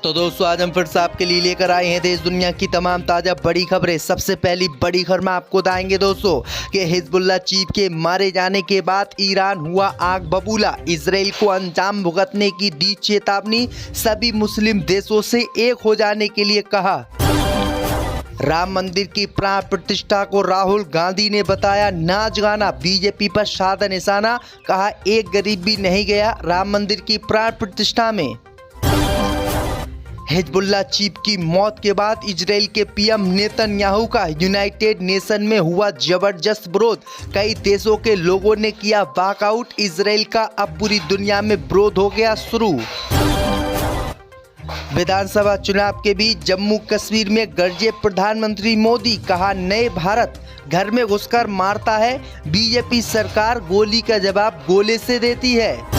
तो दोस्तों आज हम फिर से आपके लिए लेकर आए हैं देश दुनिया की तमाम ताज़ा बड़ी खबरें। सबसे पहली बड़ी खबर में आपको बताएंगे दोस्तों कि हिजबुल्लाह चीफ के मारे जाने के बाद ईरान हुआ आग बबूला। इजराइल को अंजाम भुगतने की दी चेतावनी, सभी मुस्लिम देशों से एक हो जाने के लिए कहा। राम मंदिर की प्राण प्रतिष्ठा को राहुल गांधी ने बताया नाच गाना, बीजेपी पर साधा निशाना, कहा एक गरीब भी नहीं गया राम मंदिर की प्राण प्रतिष्ठा में। हिजबुल्लाह चीफ की मौत के बाद इजराइल के पीएम नेतन्याहू का यूनाइटेड नेशन में हुआ जबरदस्त विरोध, कई देशों के लोगों ने किया वॉकआउट। इजराइल का अब पूरी दुनिया में विरोध हो गया शुरू। विधानसभा चुनाव के बीच जम्मू कश्मीर में गरजे प्रधानमंत्री मोदी, कहा नए भारत घर में घुसकर मारता है, बीजेपी सरकार गोली का जवाब गोले से देती है।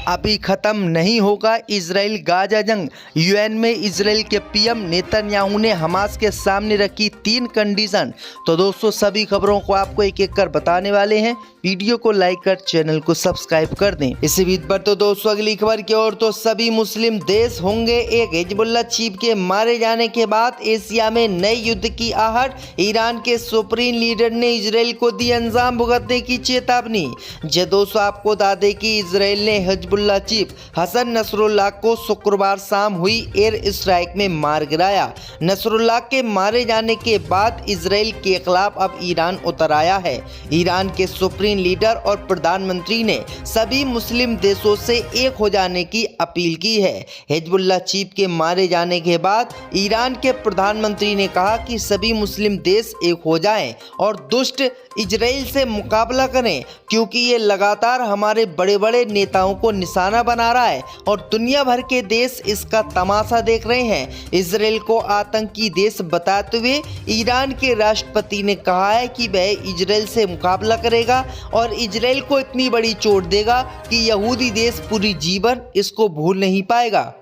अभी खत्म नहीं होगा इजराइल गाजा जंग, यूएन में इजराइल के पीएम नेतन्याहू ने हमास के सामने रखी 3 कंडीशन। तो दोस्तों सभी खबरों को आपको एक एक कर बताने वाले हैं, वीडियो को लाइक कर चैनल को सब्सक्राइब कर दें। इसी बीच पर तो दोस्तों अगली खबर की ओर, तो सभी मुस्लिम देश होंगे एक। हिजबुल्लाह चीफ के मारे जाने के बाद एशिया में नए युद्ध की आहट, ईरान के सुप्रीम लीडर ने इजराइल को दी अंजाम भुगतने की चेतावनी। दोस्तों आपको बता दें कि इजराइल ने हिजबुल्लाह चीफ हसन नसरुल्लाह को शुक्रवार शाम हुई एयर स्ट्राइक में मार गिराया। नसरुल्लाह के मारे जाने के बाद इजराइल के खिलाफ अब ईरान उतर आया है। ईरान के सुप्रीम लीडर और प्रधानमंत्री ने सभी मुस्लिम देशों से एक हो जाने की अपील की है। हिजबुल्लाह चीफ के मारे जाने के बाद ईरान के प्रधानमंत्री ने कहा कि सभी मुस्लिम देश एक हो जाएं और दुष्ट इजराइल से मुकाबला करें, क्योंकि ये लगातार हमारे बड़े बड़े नेताओं को निशाना बना रहा है और दुनिया भर के देश इसका तमाशा देख रहे हैं। इजराइल को आतंकी देश बताते हुए ईरान के राष्ट्रपति ने कहा है कि वह इजराइल से मुकाबला करेगा और इजराइल को इतनी बड़ी चोट देगा कि यहूदी देश पूरी जीवन इसको भूल नहीं पाएगा।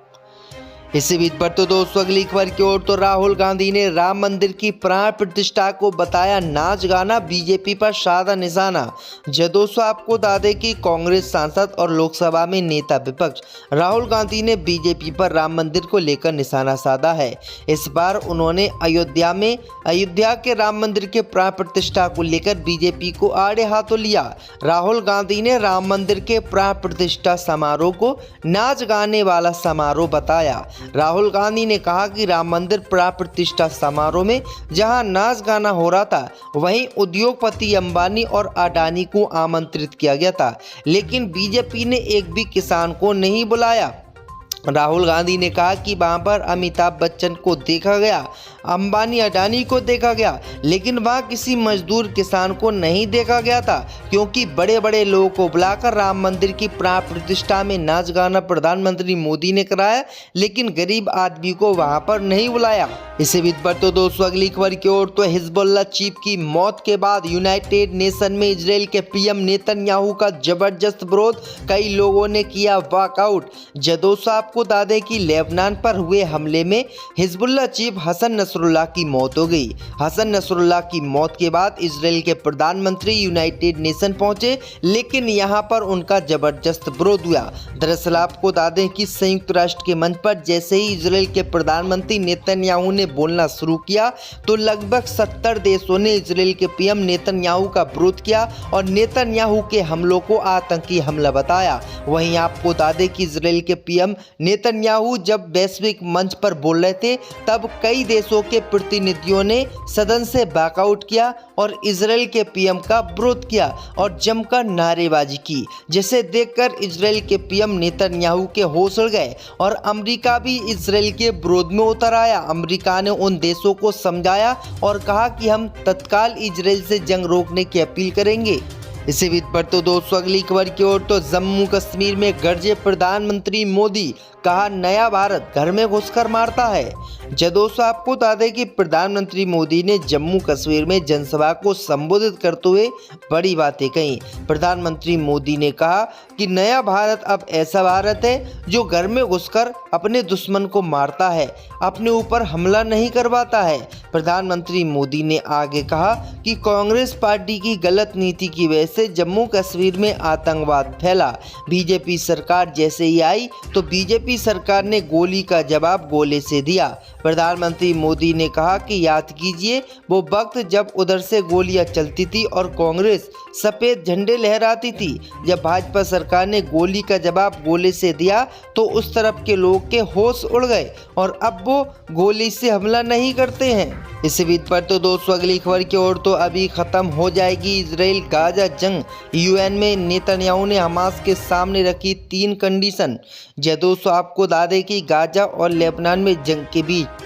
इसी बीच पर तो दोस्तों अगली खबर की ओर, तो राहुल गांधी ने राम मंदिर की प्राण प्रतिष्ठा को बताया नाच गाना, बीजेपी पर साधा निशाना। दोस्तों आपको बता दें कि कांग्रेस सांसद और लोकसभा में नेता विपक्ष राहुल गांधी ने बीजेपी पर राम मंदिर को लेकर निशाना साधा है। इस बार उन्होंने अयोध्या के राम मंदिर के प्राण प्रतिष्ठा को लेकर बीजेपी को आड़े हाथों लिया। राहुल गांधी ने राम मंदिर के प्राण प्रतिष्ठा समारोह को नाच गाने वाला समारोह बताया। राहुल गांधी ने कहा कि राम मंदिर प्राण प्रतिष्ठा समारोह में जहां नाच गाना हो रहा था, वहीं उद्योगपति अंबानी और अडानी को आमंत्रित किया गया था, लेकिन बीजेपी ने एक भी किसान को नहीं बुलाया। राहुल गांधी ने कहा कि वहां पर अमिताभ बच्चन को देखा गया, अंबानी अडानी को देखा गया, लेकिन वहां किसी मजदूर किसान को नहीं देखा गया था, क्योंकि बड़े बड़े लोगों को बुलाकर राम मंदिर की प्राण प्रतिष्ठा में नाच गाना प्रधानमंत्री मोदी ने कराया, लेकिन गरीब आदमी को वहां पर नहीं बुलाया। इसी बीच पर तो दोस्तों अगली खबर की ओर, तो हिजबुल्लाह चीफ की मौत के बाद यूनाइटेड नेशन में इजराइल के पीएम नेतन्याहू का जबरदस्त विरोध, कई लोगों ने किया वॉकआउट। दोस्तों आपको बता दें कि लेबनान पर हुए हमले में हिजबुल्लाह चीफ हसन नसरुल्लाह की मौत हो गई। हसन नसरुल्लाह की मौत के बाद इजराइल के प्रधानमंत्री यूनाइटेड नेशन पहुंचे, लेकिन यहां पर उनका जबरदस्त विरोध हुआ। दरअसल आपको बता दें कि संयुक्त राष्ट्र के मंच पर जैसे ही इजराइल के प्रधानमंत्री नेतन्याहू ने बोलना शुरू किया, तो लगभग 70 देशों ने इजराइल के पीएम नेतन्याहू का विरोध किया और नेतन्याहू के हमलों को आतंकी हमला बताया। वहीं आपको बता दें कि इजराइल के पीएम नेतन्याहू जब वैश्विक मंच पर बोल रहे थे, तब कई देशों के प्रतिनिधियों ने सदन से वॉकआउट किया और इजराइल के पीएम का विरोध किया और जमकर नारेबाजी की, जिसे देखकर इजराइल के पीएम नेतन्याहू के होश उड़ गए और अमेरिका भी इजराइल के विरोध में उतर आया। अमेरिका ने उन देशों को समझाया और कहा कि हम तत्काल इजराइल से जंग रोकने की अपील करेंगे। इसी बीच पर तो दोस्तों अगली खबर की ओर, तो जम्मू कश्मीर में गरजे प्रधानमंत्री मोदी, कहा नया भारत घर में घुसकर मारता है। दोस्तों आपको बता दें कि प्रधानमंत्री मोदी ने जम्मू कश्मीर में जनसभा को संबोधित करते हुए बड़ी बातें कही। प्रधानमंत्री मोदी ने कहा कि नया भारत अब ऐसा भारत है जो घर में घुसकर अपने दुश्मन को मारता है, अपने ऊपर हमला नहीं करवाता है। प्रधानमंत्री मोदी ने आगे कहा कि कांग्रेस पार्टी की गलत नीति की वजह से जम्मू कश्मीर में आतंकवाद फैला। बीजेपी सरकार जैसे ही आई तो बीजेपी सरकार ने गोली का जवाब गोले से दिया। प्रधानमंत्री मोदी ने कहा कि याद कीजिए वो वक्त जब उधर से गोलियां चलती थी और कांग्रेस सफ़ेद झंडे लहराती थी। जब भाजपा सरकार ने गोली का जवाब गोले से दिया तो उस तरफ के लोग के होश उड़ गए और अब वो गोली से हमला नहीं करते हैं। इसी बीच पर तो दोस्तों अगली खबर की ओर तो अभी खत्म हो जाएगी इजराइल गाजा जंग। यूएन में नेतन्याहू ने हमास के सामने रखी 3 कंडीशन। जो दोस्तों आपको बता दें कि गाजा और लेबनान में जंग के बीच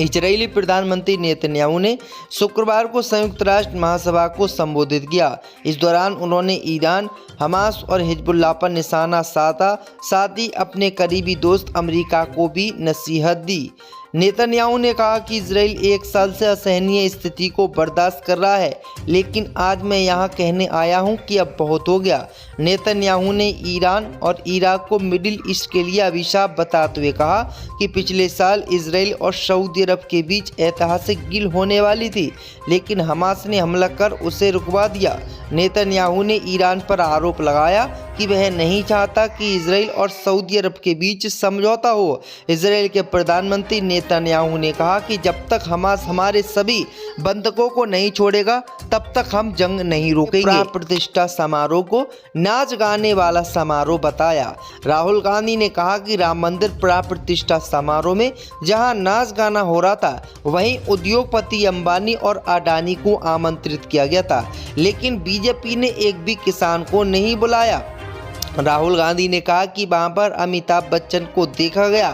इजरायली प्रधानमंत्री नेतन्याहू ने शुक्रवार को संयुक्त राष्ट्र महासभा को संबोधित किया। इस दौरान उन्होंने ईरान, हमास और हिजबुल्लाह पर निशाना साधा, साथ ही अपने करीबी दोस्त अमेरिका को भी नसीहत दी। नेतन्याहू ने कहा कि इजराइल 1 साल से असहनीय स्थिति को बर्दाश्त कर रहा है, लेकिन आज मैं यहाँ कहने आया हूँ कि अब बहुत हो गया। नेतन्याहू ने ईरान और इराक को मिडिल ईस्ट के लिए अभिशाप बताते हुए कहा कि पिछले साल इजराइल और सऊदी अरब के बीच ऐतिहासिक डील होने वाली थी, लेकिन हमास ने हमला कर उसे रुकवा दिया। नेतन्याहू ने ईरान पर आरोप लगाया कि वह नहीं चाहता कि इजराइल और सऊदी अरब के बीच समझौता हो। इजराइल के प्रधानमंत्री नेतन्याहू ने कहा कि जब तक हमास हमारे सभी बंधकों को नहीं छोड़ेगा तब तक हम जंग नहीं रोकेंगे। प्राण प्रतिष्ठा समारोह को नाच गाने वाला समारोह बताया। राहुल गांधी ने कहा कि राम मंदिर प्राण प्रतिष्ठा समारोह में जहां नाच गाना हो रहा था वहीं उद्योगपति अंबानी और अडानी को आमंत्रित किया गया था, लेकिन बीजेपी ने एक भी किसान को नहीं बुलाया। राहुल गांधी ने कहा कि वहां पर अमिताभ बच्चन को देखा गया,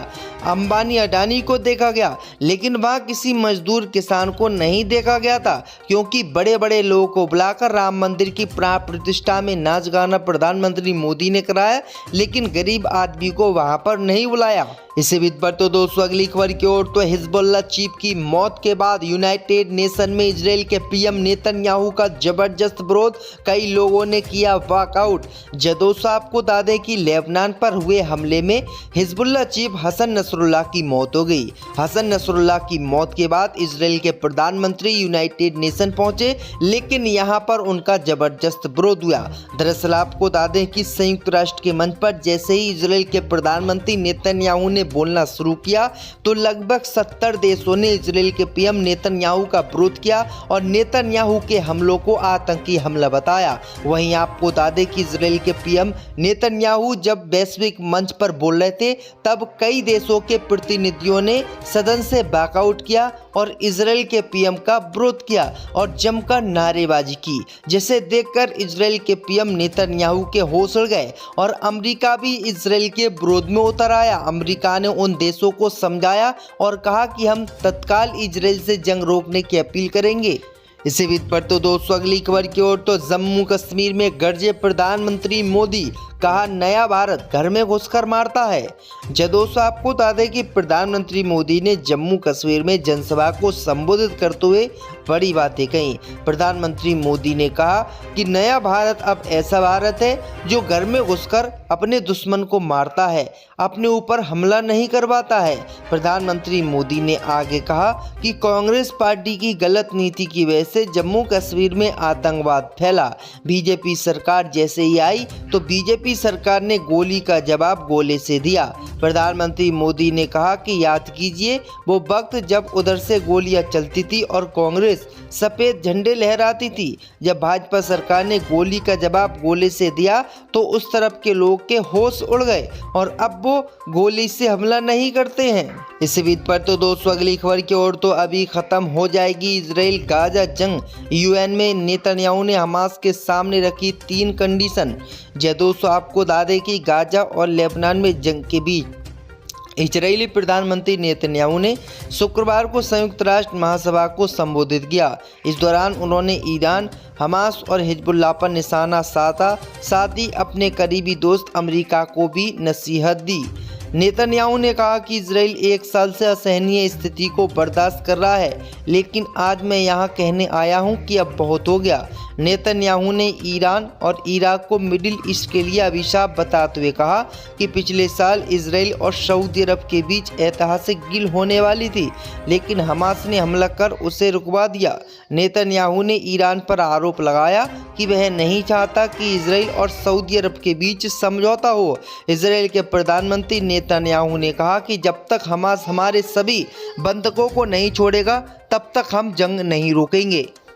अंबानी अडानी को देखा गया, लेकिन वहां किसी मजदूर किसान को नहीं देखा गया था, क्योंकि बड़े बड़े लोगों को बुलाकर राम मंदिर की प्राण प्रतिष्ठा में नाच गाना प्रधानमंत्री मोदी ने कराया, लेकिन गरीब आदमी को वहां पर नहीं बुलाया। इसी बीच पर तो दोस्तों अगली खबर की ओर तो हिजबुल्लाह चीफ की मौत के बाद यूनाइटेड नेशन में इजराइल के पीएम नेतन्याहू का जबरदस्त विरोध, कई लोगों ने किया वॉकआउट। दोस्तों आपको बता दें कि लेबनान पर हुए हमले में हिजबुल्लाह चीफ हसन नसरुल्लाह की मौत हो गई। हसन नसरुल्लाह की मौत के बाद इजराइल के प्रधानमंत्री यूनाइटेड नेशन पहुंचे, लेकिन यहां पर उनका जबरदस्त विरोध हुआ। दरअसल आपको बता दें कि संयुक्त राष्ट्र के मंच पर जैसे ही इजराइल के प्रधानमंत्री नेतन्याहू ने बोलना शुरू किया तो लगभग 70 देशों ने इजराइल के पीएम नेतन्याहू का विरोध किया और नेतन्याहू के हमलों को आतंकी हमला बताया। वहीं आपको बता दें कि इजराइल के पीएम नेतन्याहू जब वैश्विक मंच पर बोल रहे थे तब कई देशों के प्रतिनिधियों ने सदन से वॉकआउट किया और इजराइल के पीएम का विरोध किया और जमकर नारेबाजी की, जिसे देखकर इजराइल के पीएम नेतन्याहू के होश उड़ गए और अमेरिका भी इजराइल के विरोध में उतर आया। अमेरिका ने उन देशों को समझाया और कहा कि हम तत्काल इजराइल से जंग रोकने की अपील करेंगे। इसी बीच पर तो दोस्तों अगली खबर की ओर तो जम्मू कश्मीर में गरजे प्रधानमंत्री मोदी, कहा नया भारत घर में घुसकर मारता है। दोस्तों आपको बता दें कि प्रधानमंत्री मोदी ने जम्मू कश्मीर में जनसभा को संबोधित करते हुए बड़ी बातें कही। प्रधानमंत्री मोदी ने कहा कि नया भारत अब ऐसा भारत है जो घर में घुसकर अपने दुश्मन को मारता है, अपने ऊपर हमला नहीं करवाता है। प्रधानमंत्री मोदी ने आगे कहा कि कांग्रेस पार्टी की गलत नीति की वजह से जम्मू कश्मीर में आतंकवाद फैला। बीजेपी सरकार जैसे ही आई तो बीजेपी सरकार ने गोली का जवाब गोले से दिया। प्रधानमंत्री मोदी ने कहा कि याद कीजिए वो वक्त जब उधर से गोलियां चलती थी और कांग्रेस सफ़ेद झंडे लहराती थी। जब भाजपा सरकार ने गोली का जवाब गोले से दिया तो उस तरफ के लोग के होश उड़ गए और अब वो गोली से हमला नहीं करते हैं। इसी बीच पर तो दोस्तों अगली खबर की ओर तो अभी खत्म हो जाएगी इजराइल गाजा जंग। यूएन में नेतन्याहू ने हमास के सामने रखी 3 कंडीशन। दोस्तों आपको बता दें कि गाजा और लेबनान में जंग के बीच इजरायली प्रधानमंत्री नेतन्याहू ने शुक्रवार को संयुक्त राष्ट्र महासभा को संबोधित किया। इस दौरान उन्होंने ईरान, हमास और हिजबुल्लाह पर निशाना साधा, साथ ही अपने करीबी दोस्त अमेरिका को भी नसीहत दी। नेतन्याहू ने कहा कि इजराइल 1 साल से असहनीय स्थिति को बर्दाश्त कर रहा है, लेकिन आज मैं यहाँ कहने आया हूँ कि अब बहुत हो गया। नेतन्याहू ने ईरान और इराक को मिडिल ईस्ट के लिए अभिशाप बताते हुए कहा कि पिछले साल इजराइल और सऊदी अरब के बीच ऐतिहासिक डील होने वाली थी, लेकिन हमास ने हमला कर उसे रुकवा दिया। नेतन्याहू ने ईरान पर आरोप लगाया कि वह नहीं चाहता कि इजराइल और सऊदी अरब के बीच समझौता हो। इजराइल के प्रधानमंत्री नेतन्याहू ने कहा कि जब तक हमास हमारे सभी बंधकों को नहीं छोड़ेगा, तब तक हम जंग नहीं रोकेंगे।